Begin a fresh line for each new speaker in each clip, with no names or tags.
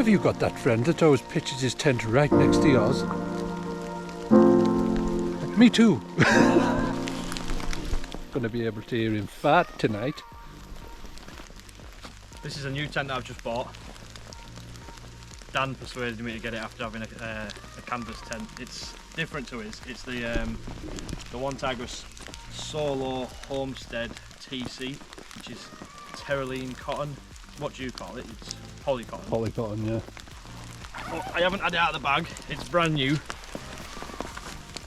Have you got that friend that always pitches his tent right next to yours? Me too. Gonna be able to hear him fart tonight.
This is a new tent that I've just bought. Dan persuaded me to get it after having a canvas tent. It's different to his. It's the one Tigris Solo Homestead T, which is terylene cotton. What do you call it? It's polycotton.
Polycotton, yeah.
But I haven't had it out of the bag. It's brand new.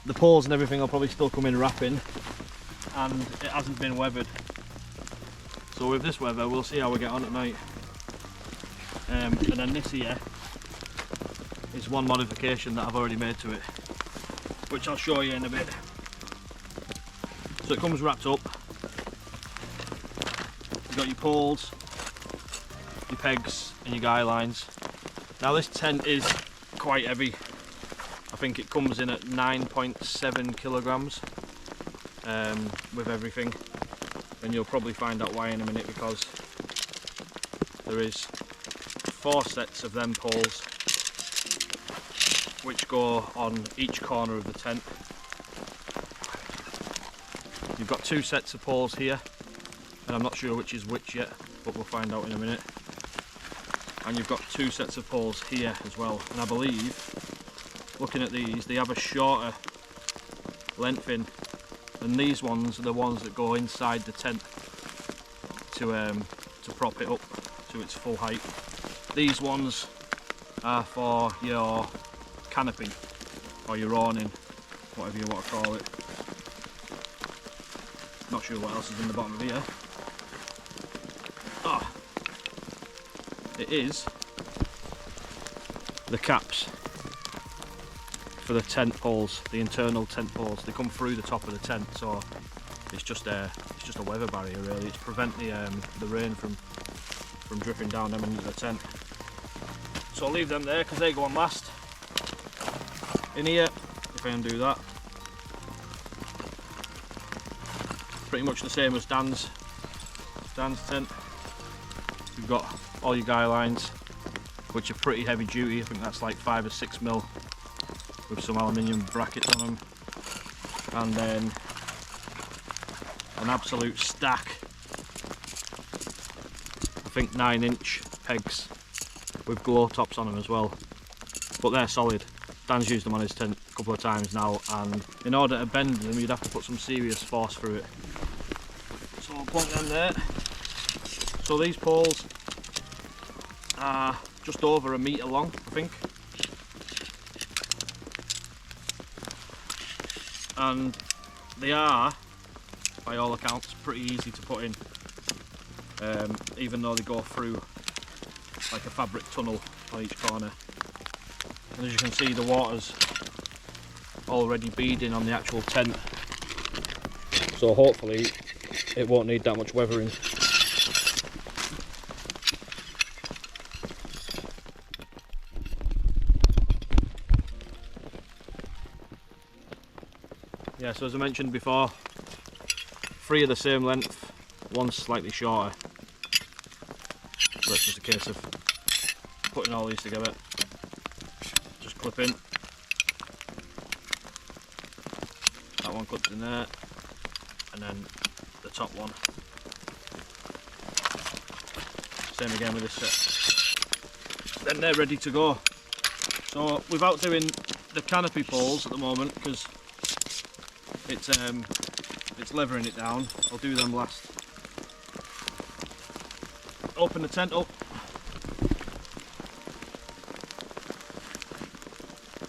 The poles and everything will probably still come in wrapping, and it hasn't been weathered. So with this weather, we'll see how we get on at night. And then this here is one modification that I've already made to it, which I'll show you in a bit. So it comes wrapped up. You've got your poles, your pegs and your guy lines. Now this tent is quite heavy. I think it comes in at 9.7 kilograms with everything, and you'll probably find out why in a minute, because there is 4 sets of them poles which go on each corner of the tent. You've got 2 sets of poles here, and I'm not sure which is which yet, but we'll find out in a minute. And you've got 2 sets of poles here as well, and I believe, looking at these, they have a shorter length in, and these ones are the ones that go inside the tent to prop it up to its full height. These ones are for your canopy or your awning, whatever you want to call it. Not sure what else is in the bottom of here. Ah, it is the caps for the tent poles, the internal tent poles. They come through the top of the tent, so it's just a weather barrier really. It's to prevent the rain from dripping down them into the tent. So I'll leave them there because they go on last. In here, if I undo that, pretty much the same as Dan's tent. You've got all your guy lines, which are pretty heavy duty. I think that's like 5 or 6 mil with some aluminium brackets on them, and then an absolute stack, I think 9-inch pegs with glow tops on them as well, but they're solid. Dan's used them on his tent a couple of times now, and in order to bend them you'd have to put some serious force through it. So I'll plonk them there. So these poles are just over 1 metre long, I think, and they are, by all accounts, pretty easy to put in, even though they go through like a fabric tunnel on each corner. And as you can see, the water's already beading on the actual tent, so hopefully it won't need that much weathering. Yeah, so as I mentioned before, 3 are the same length, 1's slightly shorter. So it's just a case of putting all these together. Just clip in. That one clips in there, and then the top one. Same again with this set. Then they're ready to go. So without doing the canopy poles at the moment, because it's levering it down, I'll do them last. Open the tent up.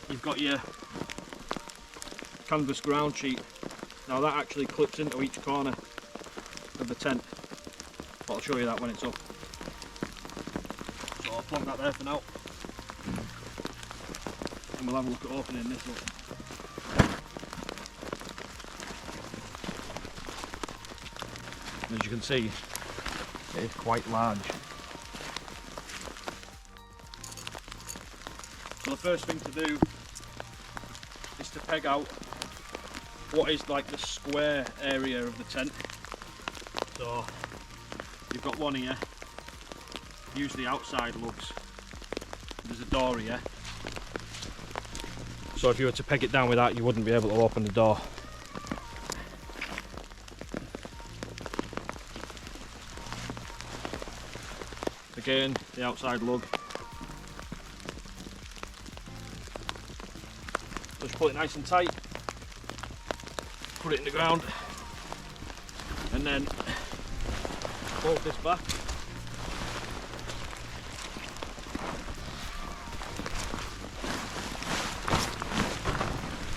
You've got your canvas ground sheet. Now that actually clips into each corner of the tent, but I'll show you that when it's up. So I'll plonk that there for now, and we'll have a look at opening this up. As you can see, it is quite large. So the first thing to do is to peg out what is like the square area of the tent. So you've got one here, use the outside lugs there's a door here. So if you were to peg it down with that, you wouldn't be able to open the door. Again, the outside lug. Just pull it nice and tight, put it in the ground, and then bolt this back.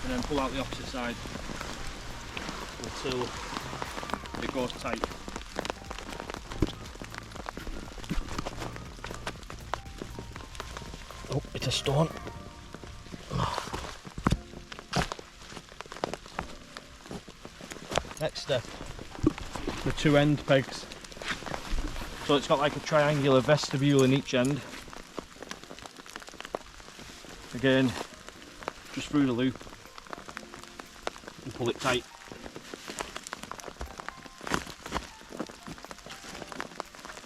And then pull out the opposite side until it goes tight. Oh, it's a stone. Next step, the two end pegs. So it's got like a triangular vestibule in each end. Again, just through the loop and pull it tight.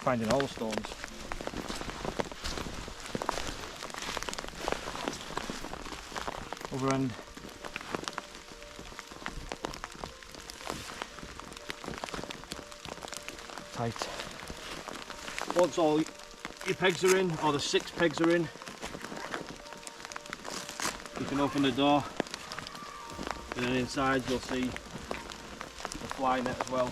Finding all the stones. Other end. Tight. Once all your pegs are in, or the 6 pegs are in, you can open the door, and then inside you'll see the fly net as well.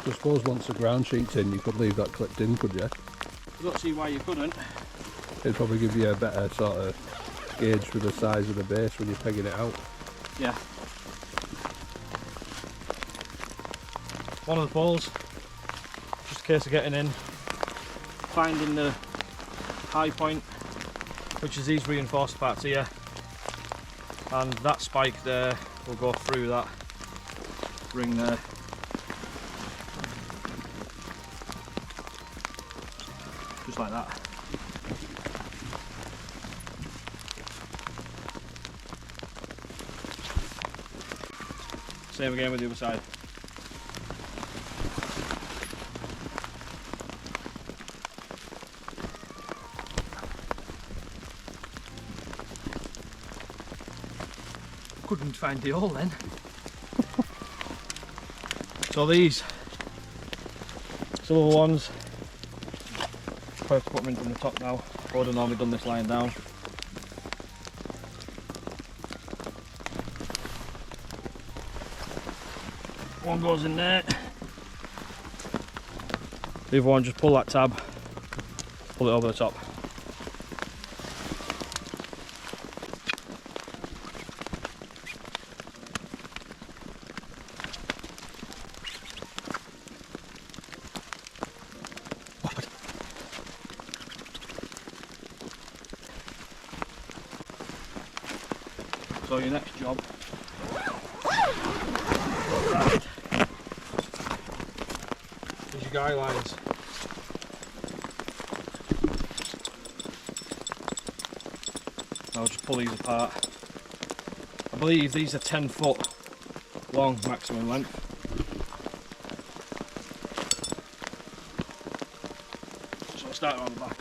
I suppose once the ground sheet's in, you could leave that clipped in, could you?
I don't see why you couldn't.
It'd probably give you a better sort of gauge for the size of the base when you're pegging it out.
Yeah. One of the poles, just a case of getting in, finding the high point, which is these reinforced parts here, and that spike there will go through that ring there. Just like that. Same again with the other side. Couldn't find the hole then. So these silver ones, I have to put them in from the top now. I would have normally done this lying down. One goes in there. The other one, just pull that tab, pull it over the top. So your next job is your guy lines. I'll just pull these apart. I believe these are 10 foot long maximum length. So I'll start on the back.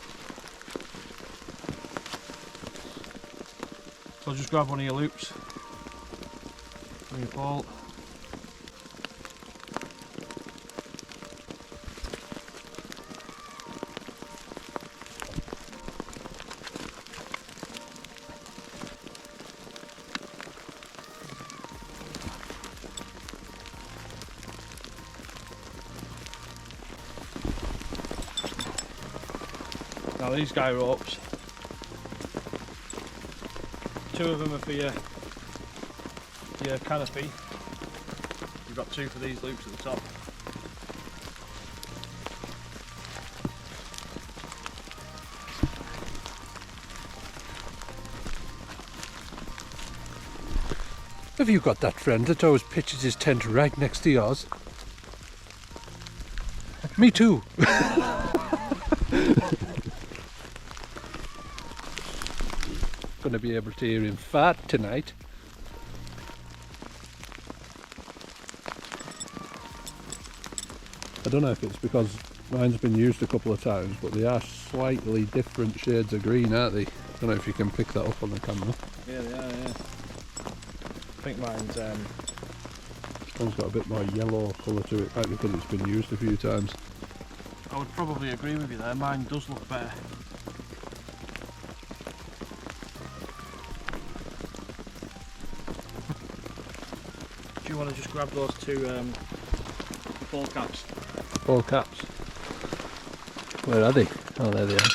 So just grab one of your loops from your pole. Now these guy ropes, 2 of them are for your canopy. You've got 2 for these loops at the top.
Have you got that friend that always pitches his tent right next to yours? Me too. Gonna be able to hear him fart tonight. don't know if it's because mine's been used a couple of times, but they are slightly different shades of green, aren't they? I don't know if you can pick that up on the camera.
Yeah, they are, yeah. I think mine's
One's got a bit more yellow colour to it, might be because it's been used a few times.
I would probably agree with you there, mine does look better. Do you want to just grab those two ball caps?
Ball caps. Where are they? Oh, there they are.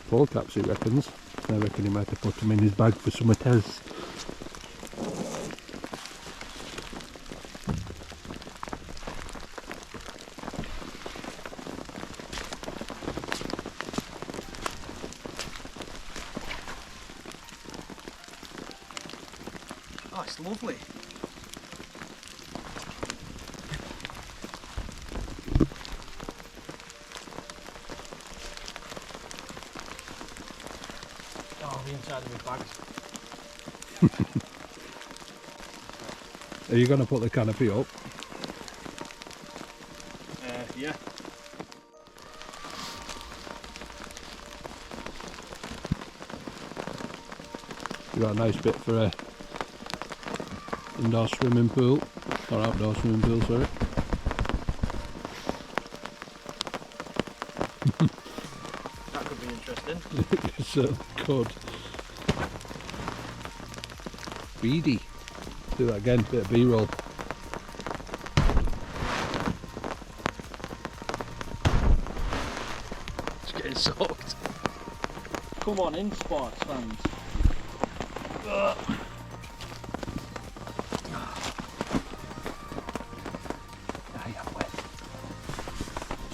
Ball caps, he reckons. I reckon he might have put them in his bag for something else.
Oh, it's lovely. Oh, the inside of my bags.
Are you going to put the canopy up?
Yeah.
You got a nice bit for a indoor swimming pool, or outdoor swimming pool, sorry.
That could be interesting.
It certainly could. Beady. Do that again, bit of B-roll.
It's getting soaked. Come on in, sports fans.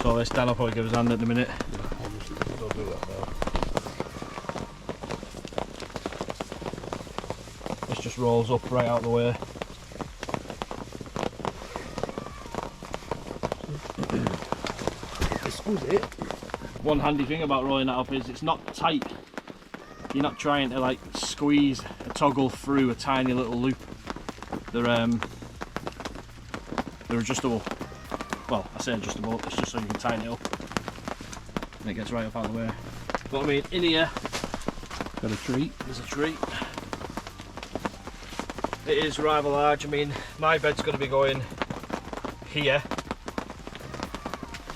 So this Dan will probably give us a hand at the minute.
Obviously, don't do that now.
This just rolls up right out of the way.
This was it.
One handy thing about rolling that up is it's not tight. You're not trying to like squeeze a toggle through a tiny little loop. They're adjustable. Well, I say adjustable, it's just so you can tighten it up and it gets right up out of the way. But I mean, in here
Got a treat.
there's a tree. It is rather large. I mean, my bed's going to be going here,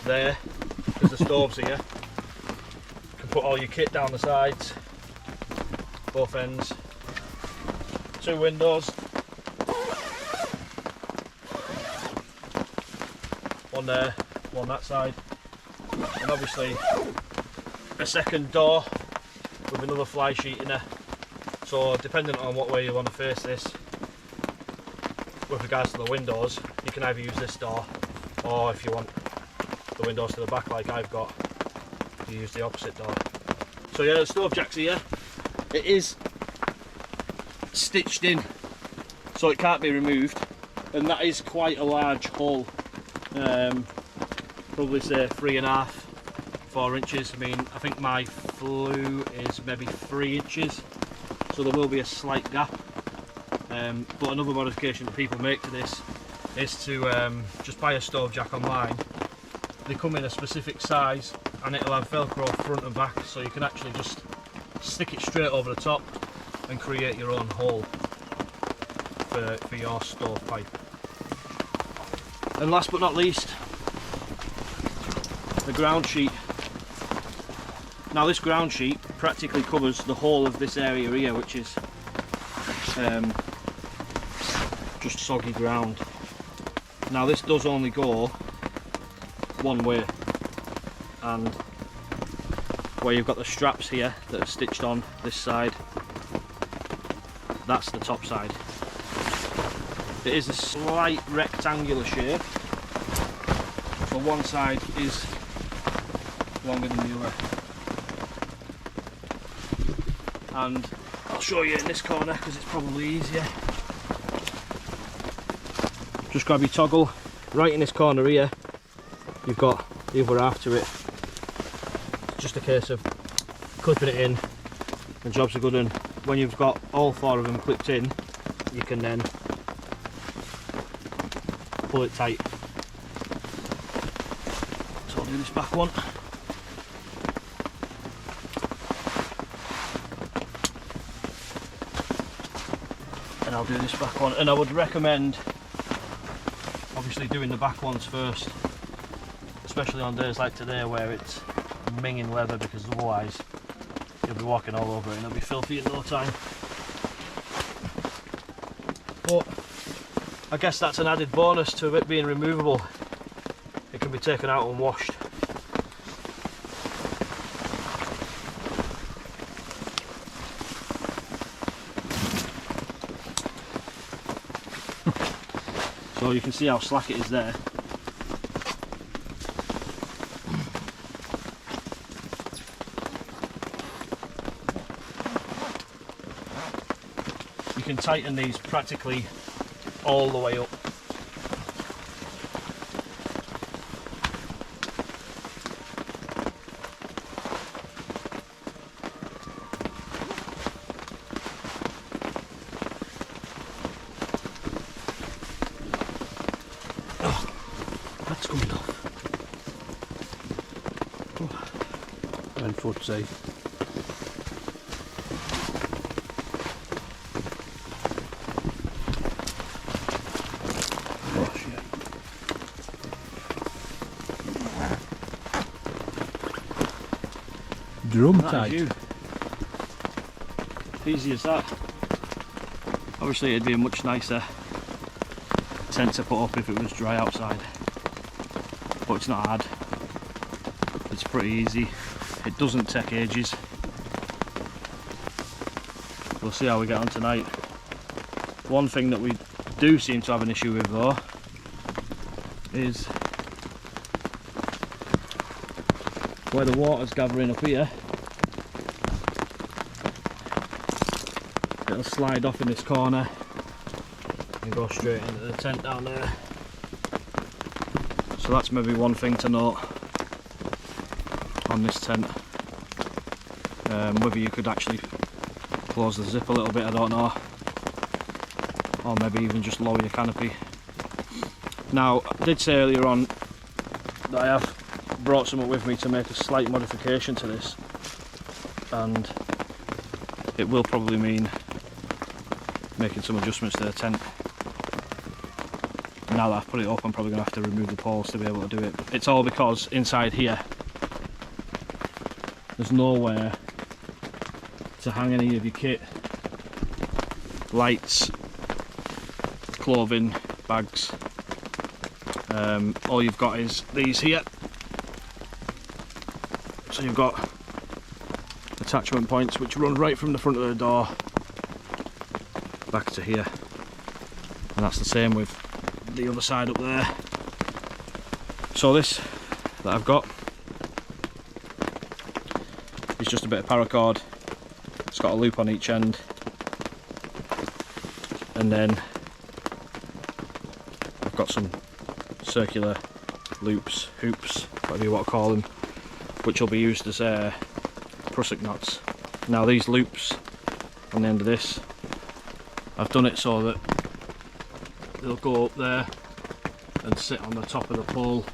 there, because the stove's here. You can put all your kit down the sides, both ends. 2 windows. One there, one that side. And obviously a second door with another fly sheet in there. So depending on what way you want to face this, with regards to the windows, you can either use this door, or if you want the windows to the back like I've got, you use the opposite door. So yeah, the stove jack's here. It is stitched in, so it can't be removed, and that is quite a large hole. Probably say 3.5, 4 inches. I mean, I think my flue is maybe 3 inches, so there will be a slight gap. But another modification that people make to this is to just buy a stove jack online. They come in a specific size and it'll have Velcro front and back, so you can actually just stick it straight over the top and create your own hole for your stove pipe. And last but not least, the ground sheet. Now this ground sheet practically covers the whole of this area here, which is just soggy ground. Now this does only go one way, and where you've got the straps here that are stitched on this side, that's the top side. It is a slight rectangular shape, so one side is longer than the other. And I'll show you in this corner because it's probably easier. Just grab your toggle. Right in this corner here, you've got the other half to it. It's just a case of clipping it in, and jobs are good. And when you've got all 4 of them clipped in, you can then pull it tight do this back one. And I'll do this back one. And I would recommend obviously doing the back ones first, especially on days like today where it's minging leather, because otherwise you'll be walking all over it and it'll be filthy in no time. But I guess that's an added bonus to it being removable. It can be taken out and washed. So you can see how slack it is there. You can tighten these practically all the way up. Oh, that's coming off.
Oh. And foot safe. Drum tight.
Easy as that. Obviously it'd be a much nicer tent to put up if it was dry outside, but it's not hard. It's pretty easy. It doesn't take ages. We'll see how we get on tonight. One thing that we do seem to have an issue with though is where the water's gathering up here. It'll slide off in this corner and go straight into the tent down there. So that's maybe one thing to note on this tent. Whether you could actually close the zip a little bit, I don't know, or maybe even just lower your canopy. Now, I did say earlier on that I have brought something with me to make a slight modification to this, and it will probably mean making some adjustments to the tent. Now that I've put it up, I'm probably going to have to remove the poles to be able to do it. It's all because inside here there's nowhere to hang any of your kit, lights, clothing, bags. All you've got is these here. So you've got attachment points which run right from the front of the door back to here, and that's the same with the other side up there. So this that I've got is just a bit of paracord. It's got a loop on each end, and then I've got some circular loops, hoops, whatever you want to call them, which will be used as prusik knots. Now these loops on the end of this, I've done it so that they'll go up there and sit on the top of the pole.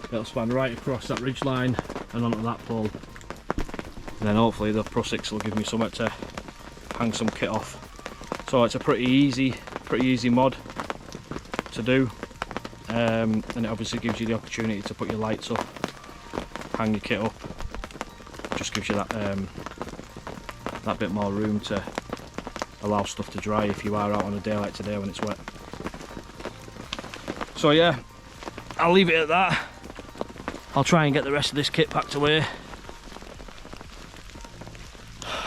It'll span right across that ridge line and onto that pole, and then hopefully the prusiks will give me something to hang some kit off. So it's a pretty easy mod to do, and it obviously gives you the opportunity to put your lights up, hang your kit up. Just gives you that that bit more room to allow stuff to dry if you are out on a day like today when it's wet. So yeah, I'll leave it at that. I'll try and get the rest of this kit packed away.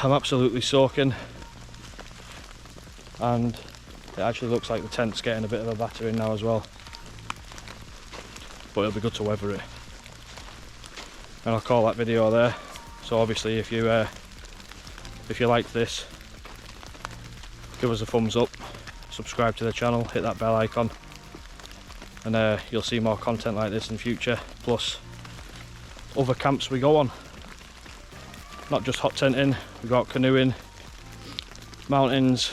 I'm absolutely soaking, and it actually looks like the tent's getting a bit of a battering now as well, but it'll be good to weather it. And I'll call that video there. So obviously if you liked this, give us a thumbs up, subscribe to the channel, hit that bell icon, and you'll see more content like this in future, plus other camps we go on. Not just hot tenting, we got canoeing, mountains,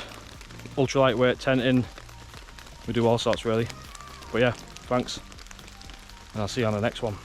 ultra lightweight tenting, we do all sorts really. But yeah, thanks, and I'll see you on the next one.